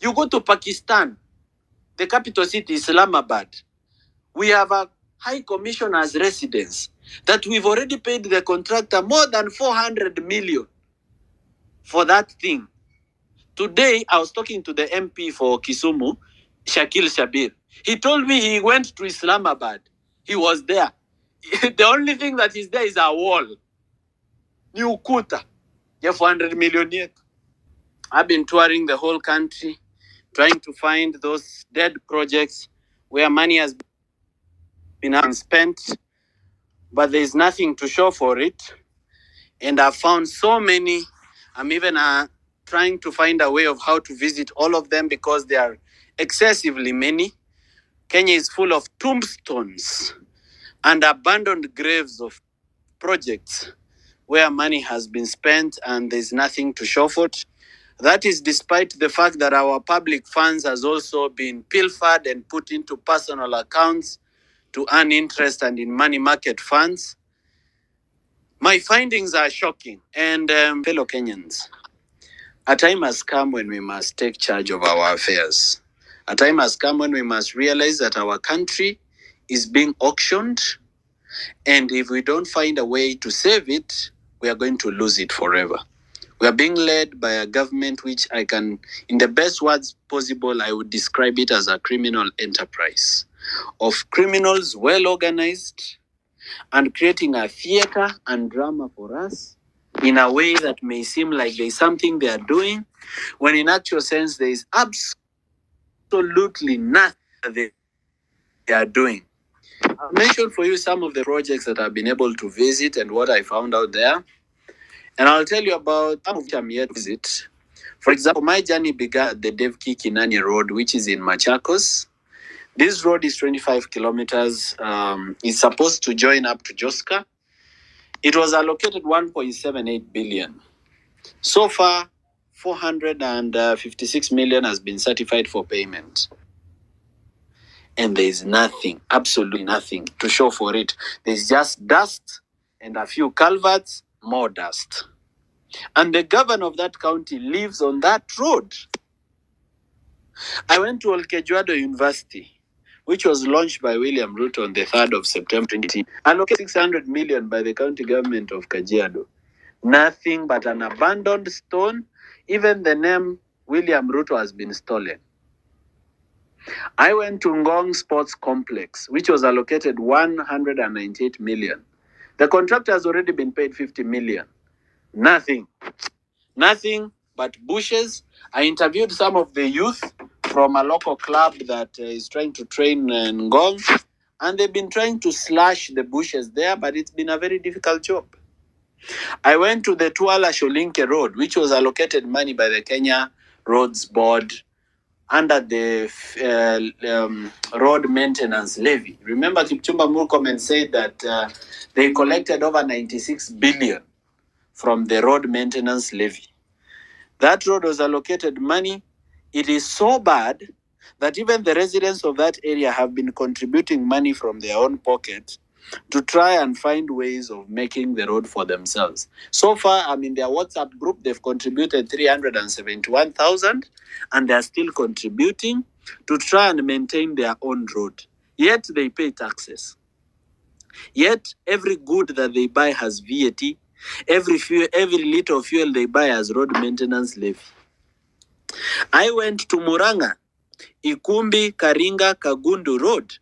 You go to Pakistan, the capital city, Islamabad. We have a high commissioner's residence that we've already paid the contractor more than 400 million for that thing. Today, I was talking to the MP for Kisumu, Shakil Shabir. He told me he went to Islamabad. He was there. The only thing that is there is a wall. New Kuta. Yeah, 400 million yet. I've been touring the whole country, trying to find those dead projects where money has been spent, but there's nothing to show for it. And I've found so many. I'm even trying to find a way of how to visit all of them because they are excessively many. Kenya is full of tombstones and abandoned graves of projects where money has been spent and there's nothing to show for it. That is despite the fact that our public funds has also been pilfered and put into personal accounts to earn interest and in money market funds. My findings are shocking. And fellow Kenyans, a time has come when we must take charge of our affairs. A time has come when we must realize that our country is being auctioned. And if we don't find a way to save it, we are going to lose it forever. We are being led by a government which I can, in the best words possible, I would describe it as a criminal enterprise of criminals well organized and creating a theater and drama for us in a way that may seem like there's something they are doing, when in actual sense there is absolutely nothing that they are doing. I'll mention for you some of the projects that I've been able to visit and what I found out there. And I'll tell you about some of which I'm yet to visit. For example, my journey began at the Devki Kinani Road, which is in Machakos. This road is 25 kilometers. It's supposed to join up to Joska. It was allocated 1.78 billion. So far, 456 million has been certified for payment. And there's nothing, absolutely nothing to show for it. There's just dust and a few culverts, more dust. And the governor of that county lives on that road. I went to Olkejuado University, which was launched by William Ruto on the 3rd of September 2018, allocated 600 million by the county government of Kajiado. Nothing but an abandoned stone. Even the name William Ruto has been stolen. I went to Ngong Sports Complex, which was allocated 198 million. The contractor has already been paid 50 million. Nothing but bushes. I interviewed some of the youth from a local club that is trying to train Ngong, and they've been trying to slash the bushes there, but it's been a very difficult job. I went to the Tuala Sholinke Road, which was allocated money by the Kenya Roads Board under the road maintenance levy. Remember, Kipchumba Murkomen said that they collected over 96 billion from the road maintenance levy. That road was allocated money. It is so bad that even the residents of that area have been contributing money from their own pocket to try and find ways of making the road for themselves. So far, I'm in their WhatsApp group. They've contributed 371,000 and they're still contributing to try and maintain their own road. Yet they pay taxes. Yet every good that they buy has VAT. Every liter of fuel they buy has road maintenance levy. I went to Muranga, Ikumbi, Karinga, Kagundu Road,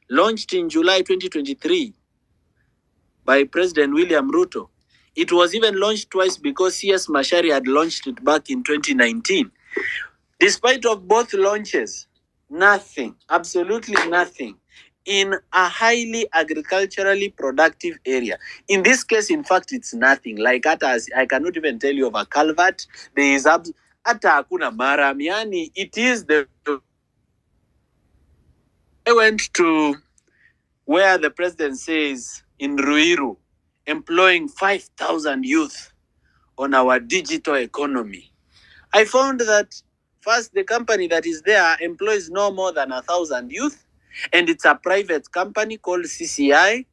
launched in July 2023 by President William Ruto. It was even launched twice because CS Mashari had launched it back in 2019. Despite of both launches, nothing, absolutely nothing, in a highly agriculturally productive area. In this case, in fact, it's nothing. Like I cannot even tell you of a culvert. There is hata hakuna maram. Yani, it is the... I went to where the president says in Ruiru, employing 5,000 youth on our digital economy. I found that first, the company that is there employs no more than 1,000 youth, and it's a private company called CCI,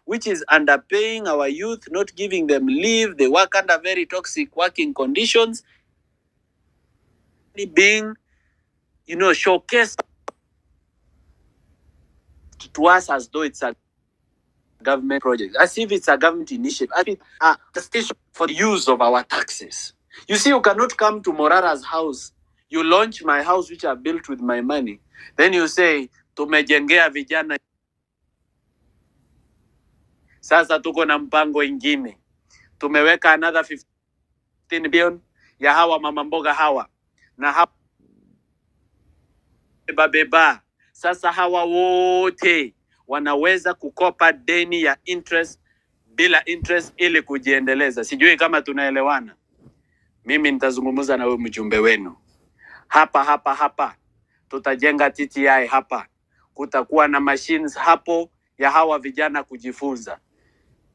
which is underpaying our youth, not giving them leave. They work under very toxic working conditions, being showcase to us as though it's a government project, as if it's a government initiative, as if the station for the use of our taxes. You see, you cannot come to Morara's house. You launch my house, which I built with my money. Then you say, tumejengea vijana. Sasa tuko na mpango ingine. Tumeweka another 15 billion ya hawa mama mboga hawa. Na hawa beba. Sasa hawa wote wanaweza kukopa deni ya interest bila interest ili kujiendeleza. Sijui kama tunaelewana. Mimi nitazungumza na wewe mjumbe wenu. Hapa. Tutajenga TTI hapa. Kutakuwa na machines hapo ya hawa vijana kujifunza.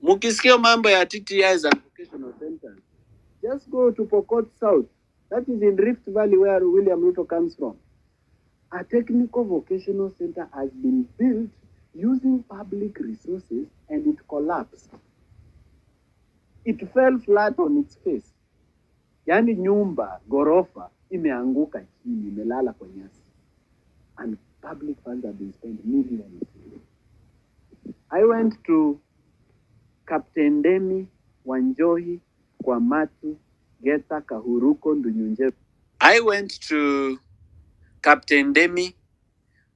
Mukisikia mambo ya TTIs and vocational centers, just go to Pokot South. That is in Rift Valley where William Ruto comes from. A technical vocational center has been built using public resources and it collapsed. It fell flat on its face. Yani nyumba, gorofa, imeanguka chini, imelala kwa nyasi. And public funds have been spent millions. I went to Captain Demi, Wanjohi, Kwamatu, Geta, Kahuruko, Ndunyunjeru. I went to Captain Demi,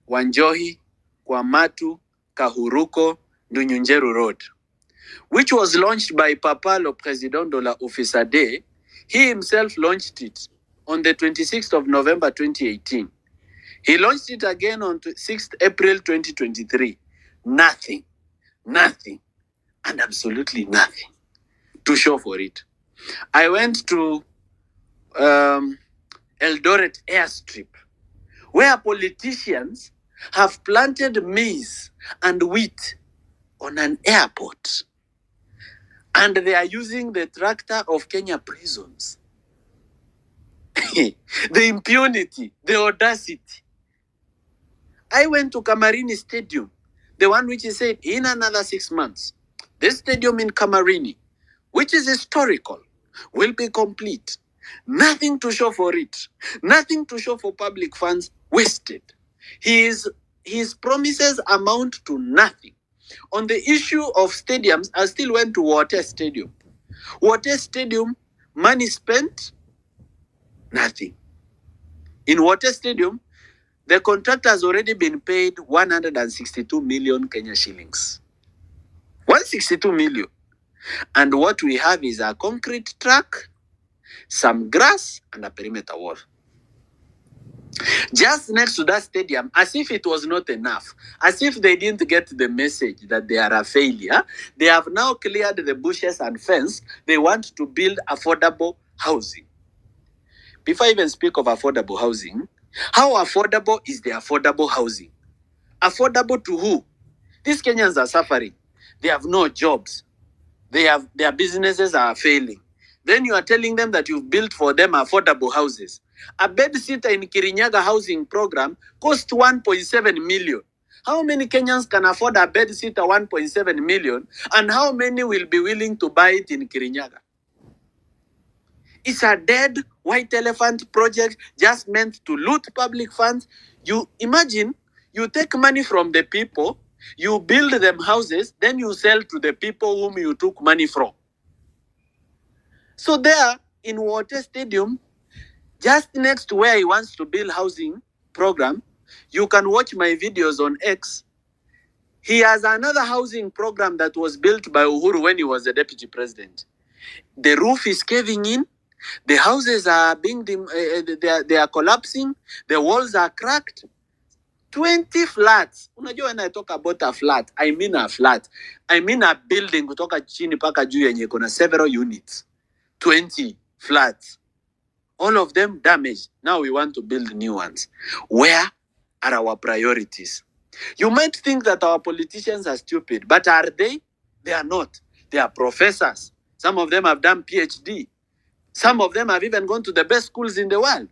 Wanjohi, Kwamatu, Kahuruko, Ndunyunjeru Road, which was launched by Papa le Président de la Office Day. He himself launched it on the 26th of November 2018. He launched it again on 6th April 2023. Nothing, and absolutely nothing to show for it. I went to Eldoret Airstrip, where politicians have planted maize and wheat on an airport. And they are using the tractor of Kenya prisons. The impunity, the audacity. I went to Kamarini Stadium, the one which is said in another 6 months. This stadium in Kamarini, which is historical, will be complete. Nothing to show for it. Nothing to show for public funds wasted. His promises amount to nothing. On the issue of stadiums, I still went to Water Stadium. Water Stadium, money spent, nothing. In Water Stadium, the contractor has already been paid 162 million Kenya shillings. 162 million. And what we have is a concrete track, some grass, and a perimeter wall. Just next to that stadium, as if it was not enough, as if they didn't get the message that they are a failure, they have now cleared the bushes and fence. They want to build affordable housing. Before I even speak of affordable housing, how affordable is the affordable housing? Affordable to who? These Kenyans are suffering. They have no jobs. Their businesses are failing. Then you are telling them that you've built for them affordable houses. A bed sitter in Kirinyaga housing program costs 1.7 million. How many Kenyans can afford a bed sitter 1.7 million? And how many will be willing to buy it in Kirinyaga? It's a dead white elephant project just meant to loot public funds. You imagine, you take money from the people, you build them houses, then you sell to the people whom you took money from. So there, in Water Stadium, just next to where he wants to build housing program, you can watch my videos on X. He has another housing program that was built by Uhuru when he was the deputy president. The roof is caving in. The houses are being, they are collapsing. The walls are cracked. 20 flats. Unajua, when I talk about a flat, I mean a flat. I mean a building kutoka chini paka juu yenye kuna several units. 20 flats. All of them damaged. Now we want to build new ones. Where are our priorities? You might think that our politicians are stupid, but are they? They are not. They are professors. Some of them have done PhD. Some of them have even gone to the best schools in the world.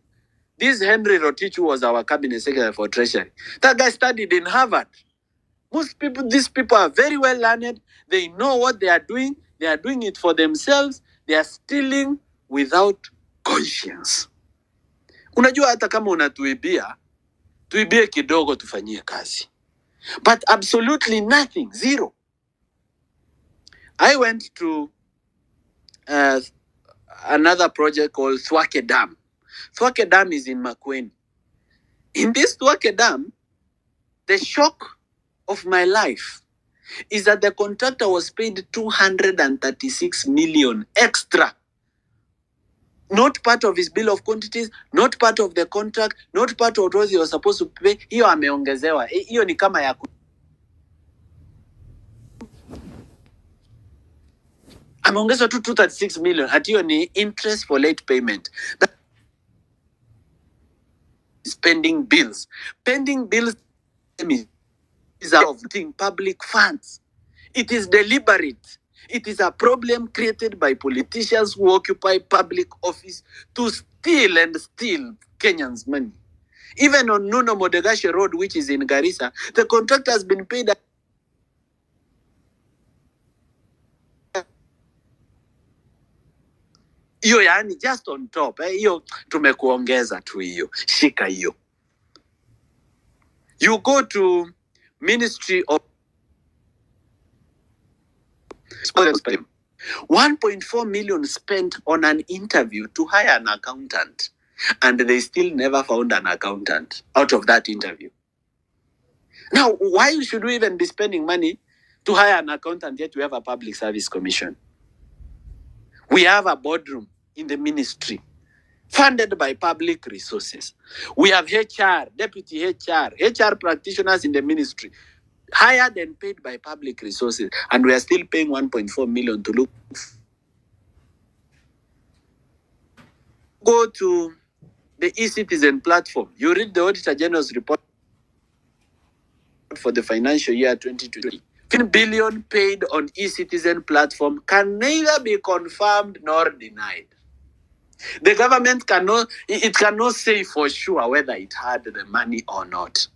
This Henry Rotich was our cabinet secretary for treasury. That guy studied in Harvard. These people are very well learned. They know what they are doing. They are doing it for themselves. They are stealing without conscience. Unajua hata kama unatuibia, tuibie kidogo tufanyie kazi. But absolutely nothing, zero. I went to another project called Thwake Dam. Thwake Dam is in Makueni. In this Thwake Dam, the shock of my life is that the contractor was paid 236 million extra. Not part of his bill of quantities, not part of the contract, not part of what he was supposed to pay. Hiyo ameongezewa. Hiyo ni kama ya ameongezwa tu 236 million. Ati hiyo ni interest for late payment. That is pending bills. Pending bills is of public funds. It is deliberate. It is a problem created by politicians who occupy public office to steal and steal Kenyans' money. Even on Nuno Modegashe Road, which is in Garissa, the contractor has been paid hiyo, yani just on top. Hiyo tumekuongeza tu hiyo. Shika hiyo. You go to Ministry of 1.4 million spent on an interview to hire an accountant, and they still never found an accountant out of that interview. Now, why should we even be spending money to hire an accountant yet we have a public service commission? We have a boardroom in the ministry funded by public resources. We have HR, deputy HR practitioners in the ministry hired and paid by public resources, and we are still paying 1.4 million to look. Go to the e-citizen platform. You read the Auditor General's report for the financial year 2020. 10 billion paid on e-citizen platform can neither be confirmed nor denied. The government cannot say for sure whether it had the money or not.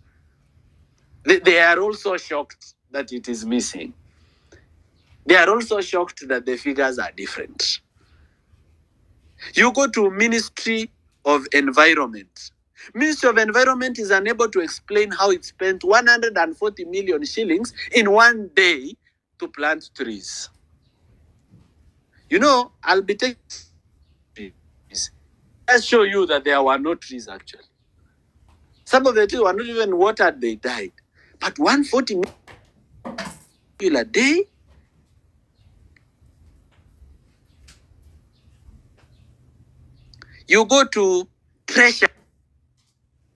They are also shocked that it is missing. They are also shocked that the figures are different. You go to Ministry of Environment. Ministry of Environment is unable to explain how it spent 140 million shillings in one day to plant trees. You know, I'll be taking trees. Let's show you that there were no trees actually. Some of the trees were not even watered, they died. But 140 million a day? You go to Treasury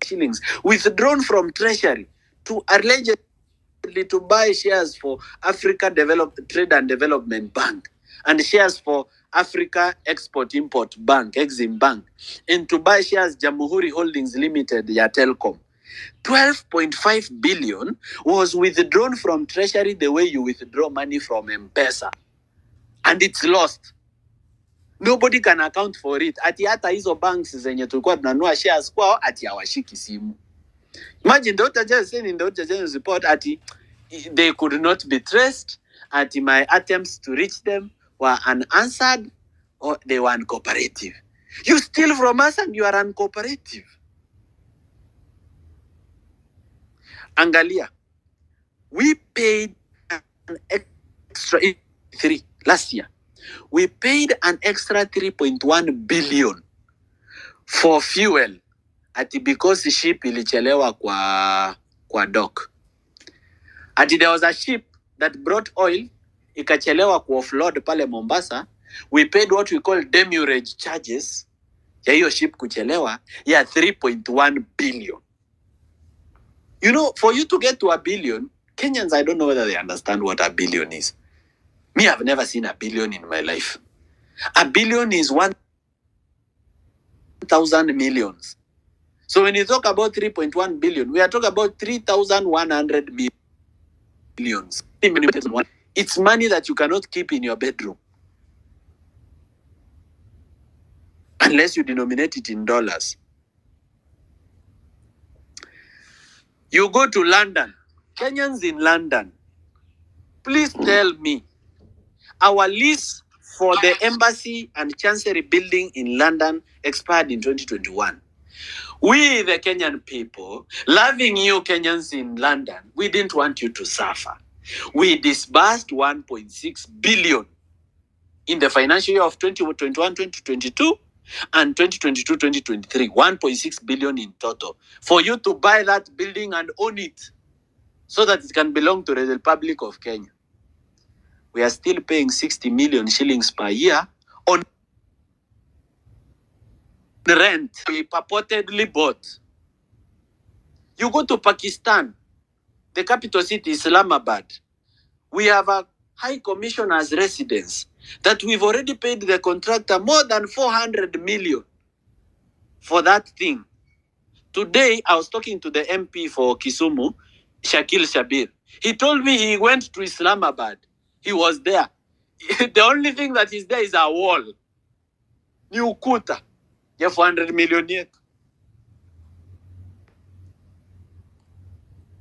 shillings withdrawn from Treasury to allegedly to buy shares for Africa Trade and Development Bank and shares for Africa Export-Import Bank, Exim Bank, and to buy shares Jamhuri Holdings Limited, ya Telcom. 12.5 billion was withdrawn from Treasury the way you withdraw money from M-Pesa. And it's lost. Nobody can account for it. Ati hata hizo banks zenye tulikuwa tunanua shares kwao ati hawashiki simu. Imagine the Auditor General saying in the Auditor General's report ati they could not be traced, ati my attempts to reach them were unanswered or they were uncooperative. You steal from us and you are uncooperative. Angalia, we paid an extra last year. We paid an extra 3.1 billion for fuel ati because the ship ilichelewa kwa dock. Ati there was a ship that brought oil ikachelewa ku offload pale Mombasa. We paid what we call demurrage charges ya hiyo ship kuchelewa ya 3.1 billion. You know, for you to get to a billion, Kenyans, I don't know whether they understand what a billion is. Me, I've never seen a billion in my life. A billion is 1,000 millions. So when you talk about 3.1 billion, we are talking about 3,100 millions. It's money that you cannot keep in your bedroom. Unless you denominate it in dollars. You go to London. Kenyans in London, please tell me, our lease for the embassy and chancery building in London expired in 2021. We, the Kenyan people, loving you Kenyans in London, we didn't want you to suffer. We disbursed 1.6 billion in the financial year of 2021-2022 and 2022-2023, 1.6 billion in total for you to buy that building and own it so that it can belong to the Republic of Kenya. We are still paying 60 million shillings per year on rent we purportedly bought. You go to Pakistan, the capital city, Islamabad. We have a high commissioner's residence that we've already paid the contractor more than 400 million for that thing. Today, I was talking to the MP for Kisumu, Shakil Shabir. He told me he went to Islamabad. He was there. The only thing that is there is a wall. New Kuta. Yeah, 400 million yet.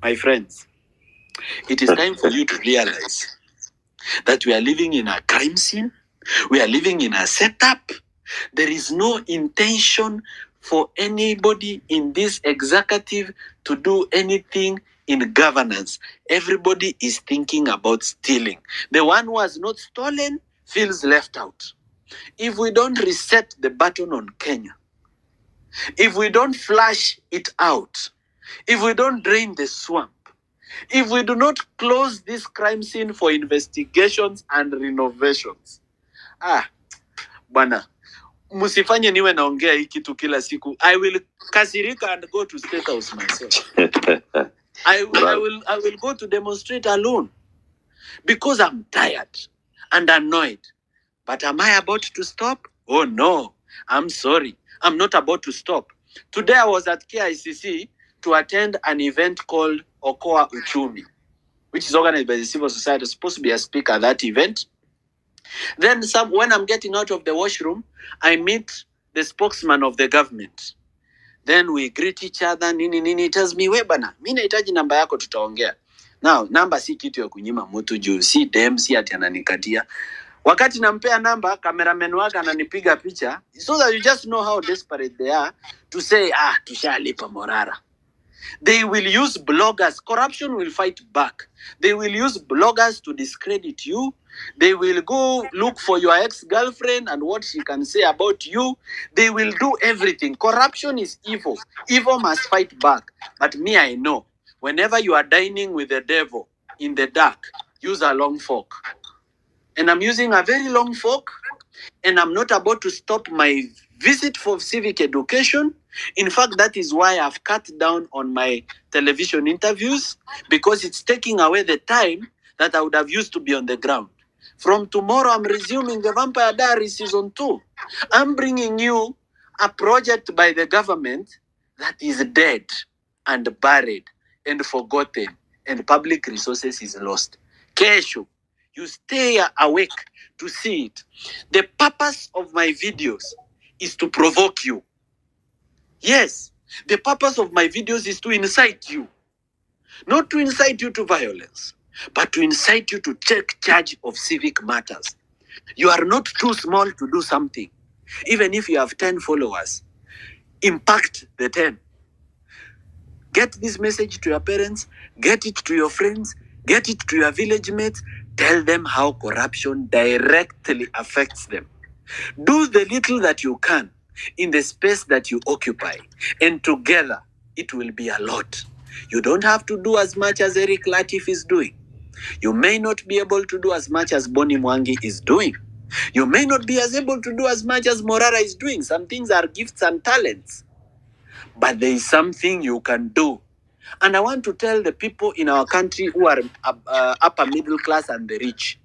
My friends, it is time for you to realize that we are living in a crime scene. We are living in a setup. There is no intention for anybody in this executive to do anything in governance. Everybody is thinking about stealing. The one who has not stolen feels left out. If we don't reset the button on Kenya, if we don't flush it out, if we don't drain the swamp, if we do not close this crime scene for investigations and renovations, bwana, musifanye niwe naongea hii kitu kila siku. I will kasirika and go to State House myself. I will go to demonstrate alone because I'm tired and annoyed. But am I about to stop? Oh no, I'm sorry. I'm not about to stop. Today I was at KICC to attend an event called Okoa Uchumi, which is organized by the civil society. I'm supposed to be a speaker at that event. Then when I'm getting out of the washroom, I meet the spokesman of the government. Then we greet each other, nini. He tells me, we bana, mimi nahitaji namba yako tutaongea. Now, namba si kitu ya kunyima mtu juu, si dem, si ati ananikatia. Wakati nampea namba, cameraman wake ananipiga picha, so that you just know how desperate they are to say, tushalipa Morara. They will use bloggers. Corruption will fight back. They will use bloggers to discredit you. They will go look for your ex-girlfriend and what she can say about you. They will do everything. Corruption is evil. Evil must fight back. But me, I know. Whenever you are dining with the devil in the dark, use a long fork. And I'm using a very long fork. And I'm not about to stop my visit for civic education. In fact, that is why I've cut down on my television interviews, because it's taking away the time that I would have used to be on the ground. From tomorrow, I'm resuming the Vampire Diaries season 2. I'm bringing you a project by the government that is dead and buried and forgotten, and public resources is lost. Kesho, you stay awake to see it. The purpose of my videos is to provoke you. Yes, the purpose of my videos is to incite you. Not to incite you to violence, but to incite you to take charge of civic matters. You are not too small to do something. Even if you have 10 followers, impact the 10. Get this message to your parents, get it to your friends, get it to your village mates. Tell them how corruption directly affects them. Do the little that you can in the space that you occupy, and together it will be a lot. You don't have to do as much as Eric Latif is doing. You may not be able to do as much as Boni Mwangi is doing. You may not be as able to do as much as Morara is doing. Some things are gifts and talents. But there is something you can do. And I want to tell the people in our country who are upper middle class and the rich,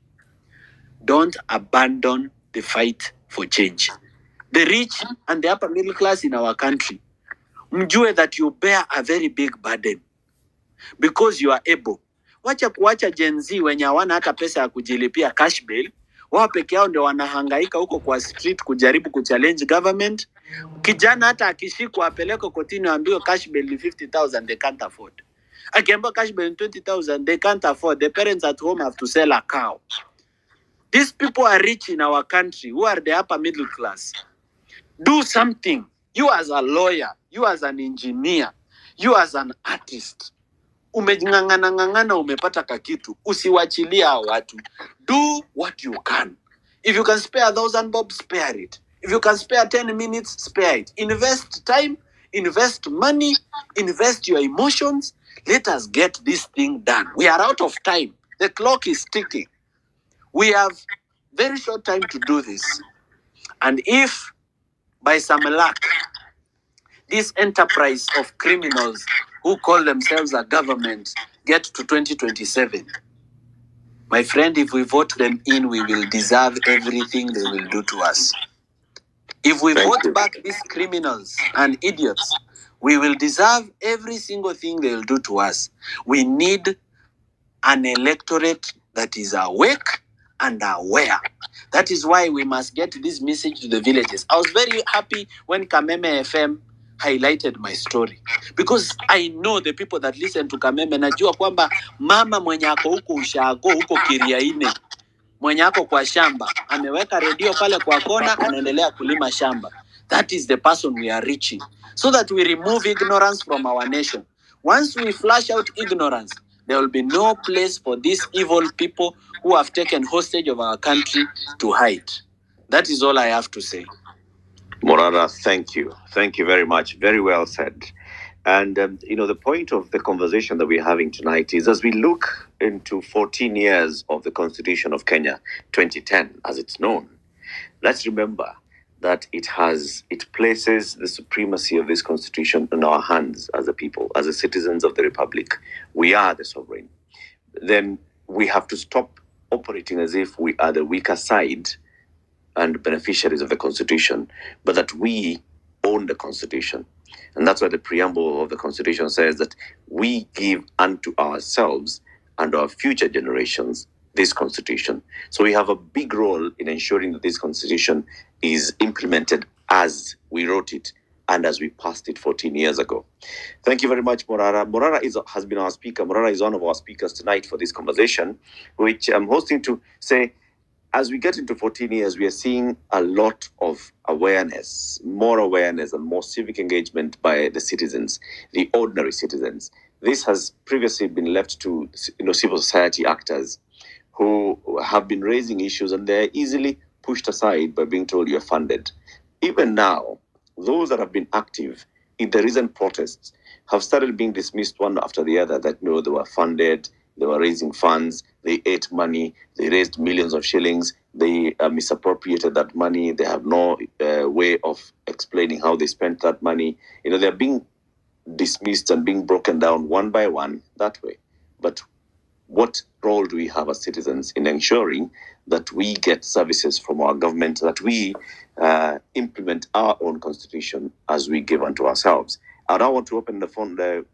don't abandon the fight for change. The rich and the upper middle class in our country, mjue that you bear a very big burden because you are able. Wacha kuacha Gen Z wenye hawana hata pesa ya kujilipia cash bail, wao peke yao ndio wanahangaika huko kwa street kujaribu kuchallenge government. Kijana hata akishikwa apeleke kotini ambiwe cash bail ni 50,000, they can't afford. Akiambiwa cash bail ni 20,000, they can't afford. The parents at home have to sell a cow. These people are rich in our country who are the upper middle class. Do something. You as a lawyer, you as an engineer, you as an artist, umejingangana umepata kakitu, usiwachilia watu. Do what you can. If you can spare 1,000 bob, spare it. If you can spare 10 minutes, spare it. Invest time, invest money, invest your emotions. Let us get this thing done. We are out of time. The clock is ticking. We have very short time to do this. And if by some luck, this enterprise of criminals who call themselves a government get to 2027, my friend, if we vote them in, we will deserve everything they will do to us. If we vote back these criminals and idiots, we will deserve every single thing they will do to us. We need an electorate that is awake and aware. That is why we must get this message to the villages. I was very happy when Kameme FM highlighted my story, because I know the people that listen to Kameme. Najua kwamba mama mwenye ako huko ushago huko Kiriaine, mwenye ako kwa shamba, ameweka redio pale kwa kona, anaendelea kulima shamba. That is the person we are reaching, so that we remove ignorance from our nation. Once we flush out ignorance, there will be no place for these evil people who have taken hostage of our country to hide. That is all I have to say. Morara, thank you. Thank you very much. Very well said. And, the point of the conversation that we're having tonight is, as we look into 14 years of the Constitution of Kenya, 2010, as it's known, let's remember that it places the supremacy of this Constitution in our hands as a people, as the citizens of the Republic. We are the sovereign. Then we have to stop operating as if we are the weaker side and beneficiaries of the Constitution, but that we own the Constitution. And that's why the preamble of the Constitution says that we give unto ourselves and our future generations this Constitution. So we have a big role in ensuring that this Constitution is implemented as we wrote it and as we passed it 14 years ago. Thank you very much, Morara. Morara has been our speaker. Morara is one of our speakers tonight for this conversation, which I'm hosting to say, as we get into 14 years, we are seeing a lot of awareness, more awareness and more civic engagement by the citizens, the ordinary citizens. This has previously been left to civil society actors who have been raising issues, and they're easily pushed aside by being told you're funded. Even now, those that have been active in the recent protests have started being dismissed one after the other, that they were funded, they were raising funds, they ate money, they raised millions of shillings, they misappropriated that money, they have no way of explaining how they spent that money. They're being dismissed and being broken down one by one that way. But what role do we have as citizens in ensuring that we get services from our government, that we implement our own constitution as we give unto ourselves? I now want to open the